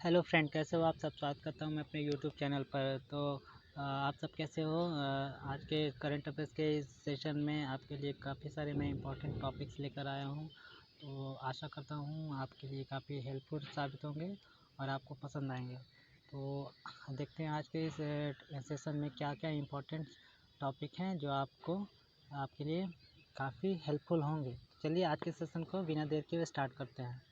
Hello friend, कैसे हो आप सब। स्वागत करता हूँ मैं अपने यूट्यूब चैनल पर। तो आप सब कैसे हो। आज के करंट अफेयर्स के इस सेशन में आपके लिए काफ़ी सारे मैं इंपॉर्टेंट टॉपिक्स लेकर आया हूँ। तो आशा करता हूँ आपके लिए काफ़ी हेल्पफुल साबित होंगे और आपको पसंद आएंगे। तो देखते हैं आज के इस सेशन में क्या क्या इंपॉर्टेंट टॉपिक हैं जो आपके लिए काफ़ी हेल्पफुल होंगे। चलिए आज के सेशन को बिना देर के स्टार्ट करते हैं।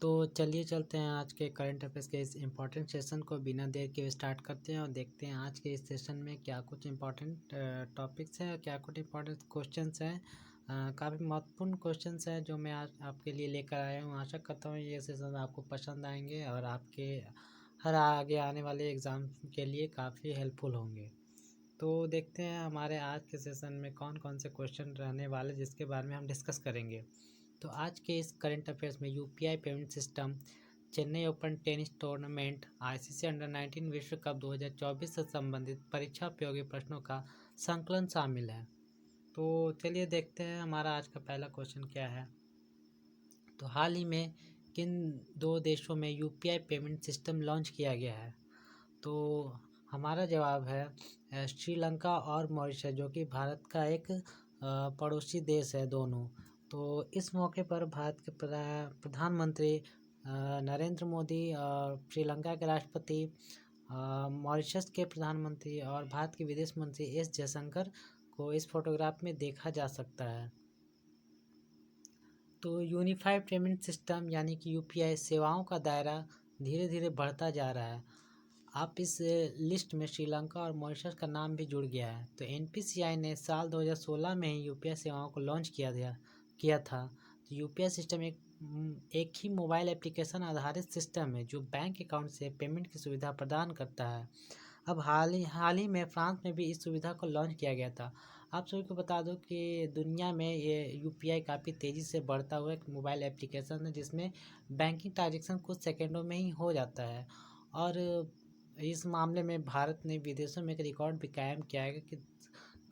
तो चलिए चलते हैं आज के करंट अफेयर्स के इस इम्पॉर्टेंट सेशन को बिना देर के स्टार्ट करते हैं और देखते हैं आज के इस सेशन में क्या कुछ इम्पॉर्टेंट टॉपिक्स हैं, क्या कुछ इम्पॉर्टेंट क्वेश्चंस हैं। काफ़ी महत्वपूर्ण क्वेश्चंस हैं जो मैं आज आपके लिए लेकर आया हूँ। आशा करता हूँ ये सेशन आपको पसंद आएंगे और आपके हर आगे आने वाले एग्ज़ाम के लिए काफ़ी हेल्पफुल होंगे। तो देखते हैं हमारे आज के सेशन में कौन कौन से क्वेश्चन रहने वाले जिसके बारे में हम डिस्कस करेंगे। तो आज के इस करंट अफेयर्स में UPI payment system, Chennai open tennis tournament, ICC under-19 विश्व कप 2024 से संबंधित परीक्षा उपयोगी प्रश्नों का संकलन शामिल है। तो चलिए देखते हैं हमारा आज का पहला क्वेश्चन क्या है। तो हाल ही में किन दो देशों में यूपीआई पेमेंट सिस्टम लॉन्च किया गया है। तो हमारा जवाब है श्रीलंका और मॉरिशस, जो कि भारत का एक पड़ोसी देश है दोनों। तो इस मौके पर भारत के प्रधानमंत्री नरेंद्र मोदी और श्रीलंका के राष्ट्रपति, मॉरिशस के प्रधानमंत्री और भारत के विदेश मंत्री एस जयशंकर को इस फोटोग्राफ में देखा जा सकता है। तो यूनिफाइड पेमेंट सिस्टम यानी कि यूपीआई सेवाओं का दायरा धीरे धीरे बढ़ता जा रहा है। आप इस लिस्ट में श्रीलंका और मॉरिशस का नाम भी जुड़ गया है। तो एनपीसीआई ने साल 2016 में ही यूपीआई सेवाओं को लॉन्च किया था। तो यूपीआई सिस्टम एक ही मोबाइल एप्लीकेशन आधारित सिस्टम है जो बैंक अकाउंट से पेमेंट की सुविधा प्रदान करता है। अब हाल ही में फ्रांस में भी इस सुविधा को लॉन्च किया गया था। आप सभी को बता दो कि दुनिया में ये यूपीआई काफ़ी तेज़ी से बढ़ता हुआ एक मोबाइल एप्लीकेशन है जिसमें बैंकिंग ट्रांजेक्शन कुछ सेकंडों में ही हो जाता है। और इस मामले में भारत ने विदेशों में एक रिकॉर्ड भी कायम किया है कि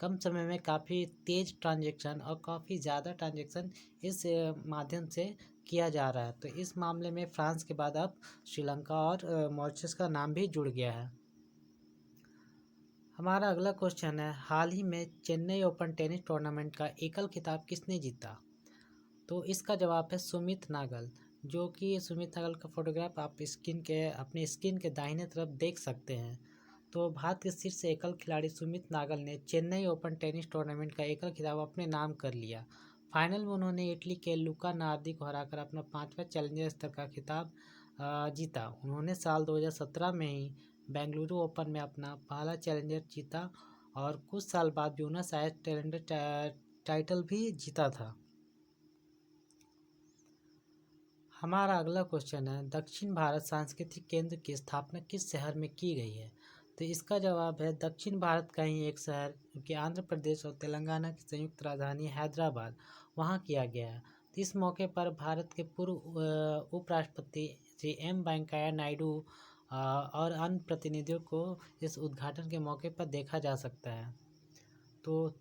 कम समय में काफ़ी तेज़ ट्रांजेक्शन और काफ़ी ज़्यादा ट्रांजेक्शन इस माध्यम से किया जा रहा है। तो इस मामले में फ्रांस के बाद अब श्रीलंका और मॉरिशस का नाम भी जुड़ गया है। हमारा अगला क्वेश्चन है, हाल ही में चेन्नई ओपन टेनिस टूर्नामेंट का एकल खिताब किसने जीता। तो इसका जवाब है सुमित नागल, जो कि सुमित नागल का फोटोग्राफ आप अपने स्क्रीन के दाहिने तरफ देख सकते हैं। तो भारत के शीर्ष एकल खिलाड़ी सुमित नागल ने चेन्नई ओपन टेनिस टूर्नामेंट का एकल खिताब अपने नाम कर लिया। फाइनल में उन्होंने इटली के लुका नार्दी को हराकर अपना 5वां चैलेंजर स्तर का खिताब जीता। उन्होंने साल 2017 में ही बेंगलुरु ओपन में अपना पहला चैलेंजर जीता और कुछ साल बाद ब्यूनस आयर्स चैलेंजर टाइटल भी जीता था। हमारा अगला क्वेश्चन है, दक्षिण भारत सांस्कृतिक केंद्र की स्थापना किस शहर में की गई है। तो इसका जवाब है दक्षिण भारत का ही एक शहर कि आंध्र प्रदेश और तेलंगाना की संयुक्त राजधानी हैदराबाद, वहाँ किया गया है। तो इस मौके पर भारत के पूर्व उपराष्ट्रपति श्री एम वेंकैया नायडू और अन्य प्रतिनिधियों को इस उद्घाटन के मौके पर देखा जा सकता है। तो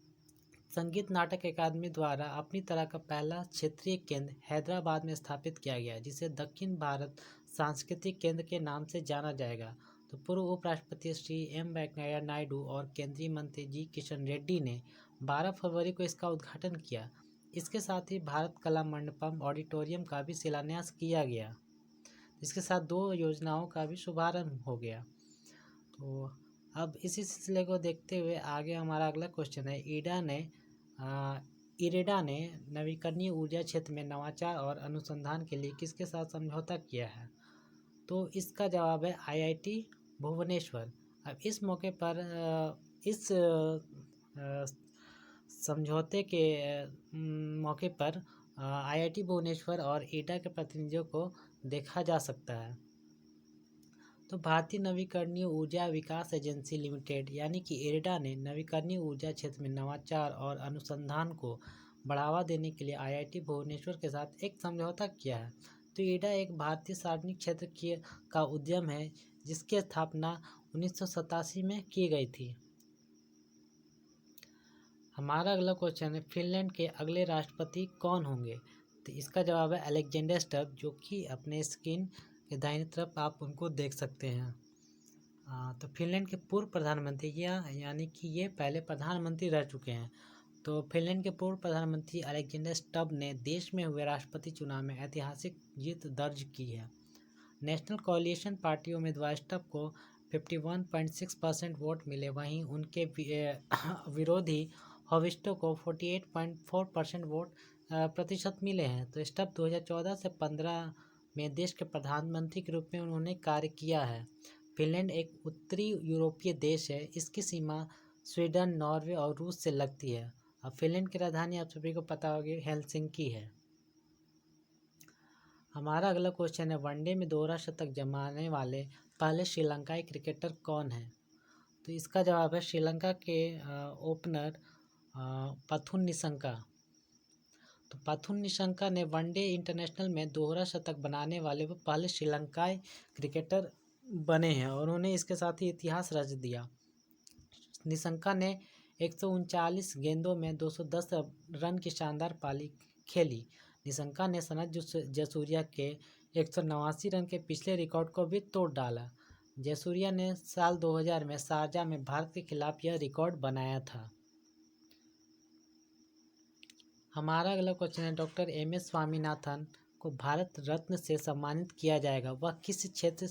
संगीत नाटक अकादमी द्वारा अपनी तरह का पहला क्षेत्रीय केंद्र हैदराबाद में स्थापित किया गया, जिसे दक्षिण भारत सांस्कृतिक केंद्र के नाम से जाना जाएगा। तो पूर्व उपराष्ट्रपति श्री एम वेंकैया नायडू और केंद्रीय मंत्री जी किशन रेड्डी ने 12 फरवरी को इसका उद्घाटन किया। इसके साथ ही भारत कला मंडपम ऑडिटोरियम का भी शिलान्यास किया गया। इसके साथ 2 योजनाओं का भी शुभारंभ हो गया। तो अब इसी सिलसिले को देखते हुए आगे हमारा अगला क्वेश्चन है, इरेडा ने नवीकरणीय ऊर्जा क्षेत्र में नवाचार और अनुसंधान के लिए किसके साथ समझौता किया है। तो इसका जवाब है आईआईटी भुवनेश्वर। अब इस मौके पर इस समझौते के मौके पर आईआईटी भुवनेश्वर और ईडा के प्रतिनिधियों को देखा जा सकता है। तो भारतीय नवीकरणीय ऊर्जा विकास एजेंसी लिमिटेड यानी कि इरेडा ने नवीकरणीय ऊर्जा क्षेत्र में नवाचार और अनुसंधान को बढ़ावा देने के लिए आईआईटी भुवनेश्वर के साथ एक समझौता किया है। तो इरेडा एक भारतीय सार्वजनिक क्षेत्र का उद्यम है जिसकी स्थापना 1987 में की गई थी। हमारा अगला क्वेश्चन है, फिनलैंड के अगले राष्ट्रपति कौन होंगे। तो इसका जवाब है अलेक्जेंडर स्टब, जो कि अपने स्क्रीन के दाहिनी तरफ आप उनको देख सकते हैं। तो फिनलैंड के पूर्व प्रधानमंत्री यानी कि ये पहले प्रधानमंत्री रह चुके हैं। तो फिनलैंड के पूर्व प्रधानमंत्री अलेक्जेंडर स्टब ने देश में हुए राष्ट्रपति चुनाव में ऐतिहासिक जीत दर्ज की है। नेशनल कोalition पार्टी उम्मीदवार स्टब को 51.6% वोट मिले, वहीं उनके विरोधी हॉविस्टो को 48.4% वोट प्रतिशत मिले हैं। तो स्टब 2014 से 15 में देश के प्रधानमंत्री के रूप में उन्होंने कार्य किया है। फिनलैंड एक उत्तरी यूरोपीय देश है। इसकी सीमा स्वीडन, नॉर्वे और रूस से लगती है। अब फिनलैंड की राजधानी आप सभी को पता होगी हेलसिंकी है। हमारा अगला क्वेश्चन है, वनडे में दोहरा शतक जमाने वाले पहले श्रीलंकाई क्रिकेटर कौन है? तो इसका जवाब है श्रीलंका के ओपनर पथुन निशंका। तो पथुन निशंका ने वनडे इंटरनेशनल में दोहरा शतक बनाने वाले वो पहले श्रीलंकाई क्रिकेटर बने हैं और उन्होंने इसके साथ ही इतिहास रच दिया। निशंका ने 139 गेंदों में 210 रन की शानदार पारी खेली। निशंका ने सनत जयसूर्या के 189 रन के पिछले रिकॉर्ड को भी तोड़ डाला। जयसूर्या ने साल 2000 में शारजाह में भारत के खिलाफ यह रिकॉर्ड बनाया था। हमारा अगला क्वेश्चन है, डॉक्टर एम.एस. स्वामीनाथन को भारत रत्न से सम्मानित किया जाएगा, वह किस क्षेत्र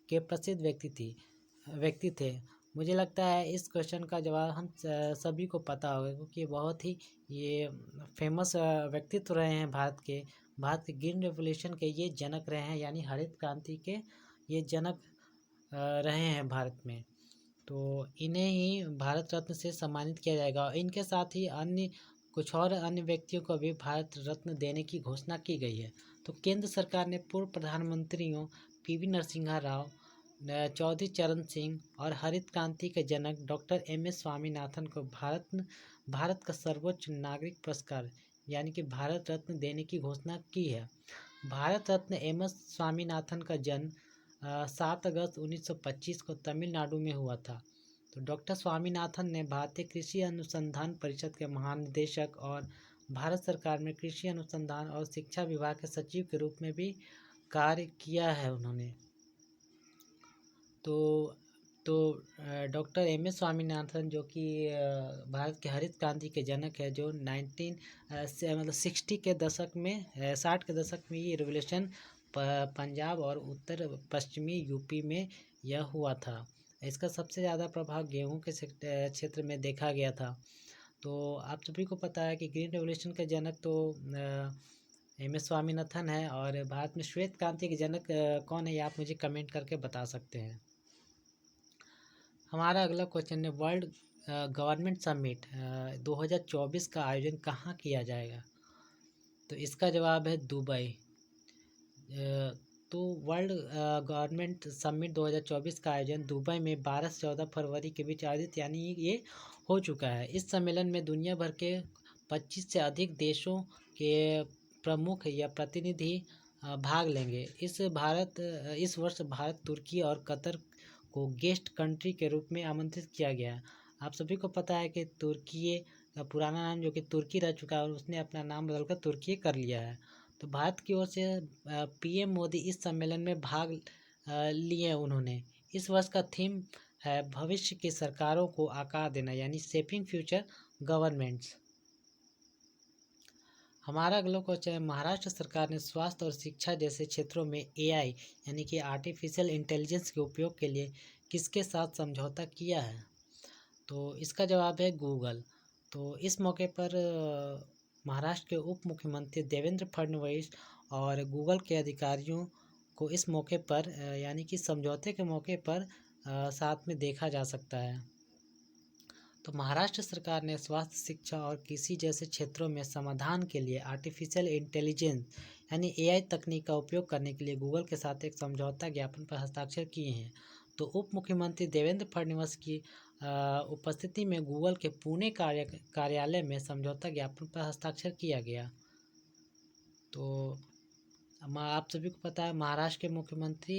के प्रसिद्ध व्यक्ति थे? मुझे लगता है इस क्वेश्चन का जवाब हम सभी को पता होगा, क्योंकि बहुत ही ये फेमस व्यक्तित्व रहे हैं भारत के ग्रीन रेवोल्यूशन के ये जनक रहे हैं, यानी हरित क्रांति के ये जनक रहे हैं भारत में। तो इन्हें ही भारत रत्न से सम्मानित किया जाएगा। इनके साथ ही कुछ और अन्य व्यक्तियों को भी भारत रत्न देने की घोषणा की गई है। तो केंद्र सरकार ने पूर्व प्रधानमंत्रियों पी.वी. नरसिम्हा राव, चौधरी चरण सिंह और हरित क्रांति के जनक डॉक्टर एम.एस. स्वामीनाथन को भारत का सर्वोच्च नागरिक पुरस्कार यानी कि भारत रत्न देने की घोषणा की है। भारत रत्न एम.एस. स्वामीनाथन का जन्म 7 अगस्त 1925 को तमिलनाडु में हुआ था। तो डॉक्टर स्वामीनाथन ने भारतीय कृषि अनुसंधान परिषद के महानिदेशक और भारत सरकार में कृषि अनुसंधान और शिक्षा विभाग के सचिव के रूप में भी कार्य किया है उन्होंने। तो डॉक्टर एम.एस. स्वामीनाथन जो कि भारत के हरित क्रांति के जनक है, जो 60 के दशक में 60 के दशक में ये रिवोल्यूशन पंजाब और उत्तर पश्चिमी यूपी में यह हुआ था। इसका सबसे ज़्यादा प्रभाव गेहूं के क्षेत्र में देखा गया था। तो आप सभी को पता है कि ग्रीन रेवोल्यूशन के जनक तो एम.एस. स्वामीनाथन है, और भारत में श्वेत क्रांति के जनक कौन है, ये आप मुझे कमेंट करके बता सकते हैं। हमारा अगला क्वेश्चन है, वर्ल्ड गवर्नमेंट समिट 2024 का आयोजन कहाँ किया जाएगा? तो इसका जवाब है दुबई। तो वर्ल्ड गवर्नमेंट समिट 2024 का आयोजन दुबई में 12 से 14 फरवरी के बीच आयोजित यानी ये हो चुका है। इस सम्मेलन में दुनिया भर के 25 से अधिक देशों के प्रमुख या प्रतिनिधि भाग लेंगे। इस वर्ष भारत, तुर्की और कतर को गेस्ट कंट्री के रूप में आमंत्रित किया गया है। आप सभी को पता है कि तुर्की का पुराना नाम जो कि तुर्की रह चुका है और उसने अपना नाम बदलकर तुर्की कर लिया है। तो भारत की ओर से पीएम मोदी इस सम्मेलन में भाग लिए उन्होंने। इस वर्ष का थीम है भविष्य की सरकारों को आकार देना, यानी शेपिंग फ्यूचर गवर्नमेंट्स। हमारा अगला क्वेश्चन है, महाराष्ट्र सरकार ने स्वास्थ्य और शिक्षा जैसे क्षेत्रों में एआई यानी कि आर्टिफिशियल इंटेलिजेंस के उपयोग के लिए किसके साथ समझौता किया है? तो इसका जवाब है गूगल। तो इस मौके पर महाराष्ट्र के उप मुख्यमंत्री देवेंद्र फडणवीस और गूगल के अधिकारियों को इस मौके पर यानी कि समझौते के मौके पर साथ में देखा जा सकता है। तो महाराष्ट्र सरकार ने स्वास्थ्य, शिक्षा और कृषि जैसे क्षेत्रों में समाधान के लिए आर्टिफिशियल इंटेलिजेंस यानी एआई तकनीक का उपयोग करने के लिए गूगल के साथ एक समझौता ज्ञापन पर हस्ताक्षर किए हैं। तो उप मुख्यमंत्री देवेंद्र फडणवीस की उपस्थिति में गूगल के पुणे कार्यालय में समझौता ज्ञापन पर हस्ताक्षर किया गया। तो आप सभी को पता है महाराष्ट्र के मुख्यमंत्री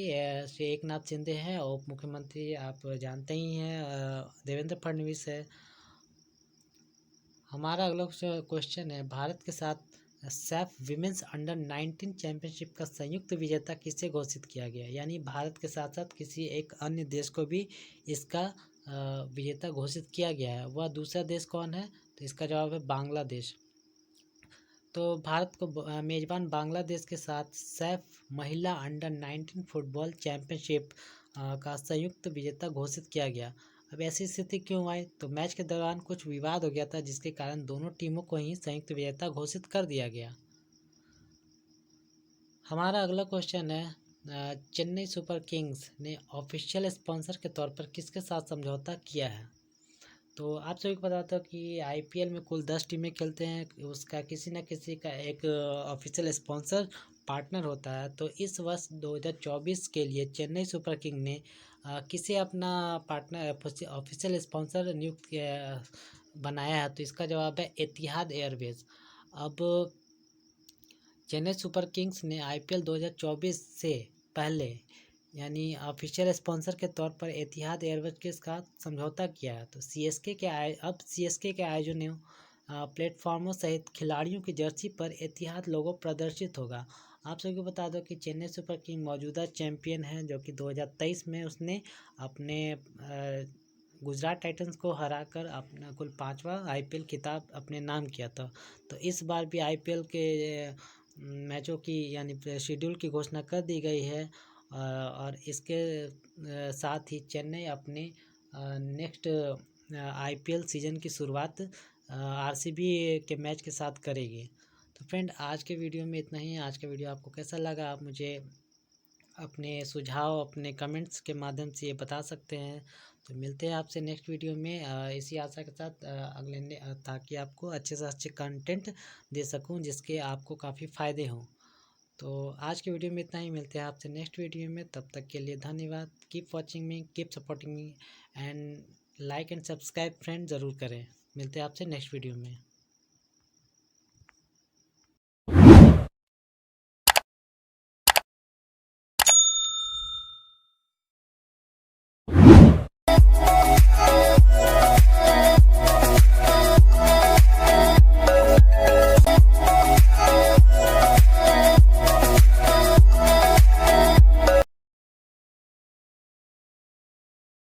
श्री एकनाथ शिंदे हैं और उप मुख्यमंत्री आप जानते ही हैं देवेंद्र फडणवीस है। हमारा अगला क्वेश्चन है, भारत के साथ सैफ विमेंस अंडर 19 चैंपियनशिप का संयुक्त विजेता किसे घोषित किया गया? यानी भारत के साथ साथ किसी एक अन्य देश को भी इसका विजेता घोषित किया गया है। वह दूसरा देश कौन है? तो इसका जवाब है बांग्लादेश। तो भारत को मेज़बान बांग्लादेश के साथ सैफ महिला अंडर 19 फुटबॉल चैंपियनशिप का संयुक्त विजेता घोषित किया गया। अब ऐसी स्थिति क्यों आई? तो मैच के दौरान कुछ विवाद हो गया था, जिसके कारण दोनों टीमों को ही संयुक्त विजेता घोषित कर दिया गया। हमारा अगला क्वेश्चन है, चेन्नई सुपर किंग्स ने ऑफिशियल स्पॉन्सर के तौर पर किसके साथ समझौता किया है? तो आप सभी को पता था कि आईपीएल में कुल 10 टीमें खेलते हैं, उसका किसी न किसी का एक ऑफिशियल स्पॉन्सर पार्टनर होता है। तो इस वर्ष 2024 के लिए चेन्नई सुपर किंग ने किसे अपना पार्टनर ऑफिशियल स्पॉन्सर बनाया है? तो इसका जवाब है एतिहाद एयरवेज। अब चेन्नई सुपर किंग्स ने आईपीएल 2024 से पहले यानी ऑफिशियल स्पॉन्सर के तौर पर एतिहाद एयरवेज के साथ समझौता किया है। तो सीएसके के आयोजनों प्लेटफॉर्मों सहित खिलाड़ियों की जर्सी पर एतिहाद लोगो प्रदर्शित होगा। आप सभी को बता दो कि चेन्नई सुपर किंग मौजूदा चैंपियन है, जो कि 2023 में उसने अपने गुजरात टाइटंस को हराकर अपना कुल 5वां आईपीएल खिताब अपने नाम किया था। तो इस बार भी आईपीएल के मैचों की यानी शेड्यूल की घोषणा कर दी गई है, और इसके साथ ही चेन्नई अपने नेक्स्ट आईपीएल सीज़न की शुरुआत आरसीबी के मैच के साथ करेगी। तो फ्रेंड, आज के वीडियो में इतना ही। आज का वीडियो आपको कैसा लगा, आप मुझे अपने सुझाव अपने कमेंट्स के माध्यम से ये बता सकते हैं। तो मिलते हैं आपसे नेक्स्ट वीडियो में इसी आशा के साथ ताकि आपको अच्छे से अच्छे कंटेंट दे सकूं, जिसके आपको काफ़ी फ़ायदे हों। तो आज के वीडियो में इतना ही। मिलते हैं आपसे नेक्स्ट वीडियो में, तब तक के लिए धन्यवाद। Keep watching me, keep supporting me, and like and subscribe friend ज़रूर करें। मिलते हैं आपसे नेक्स्ट वीडियो में।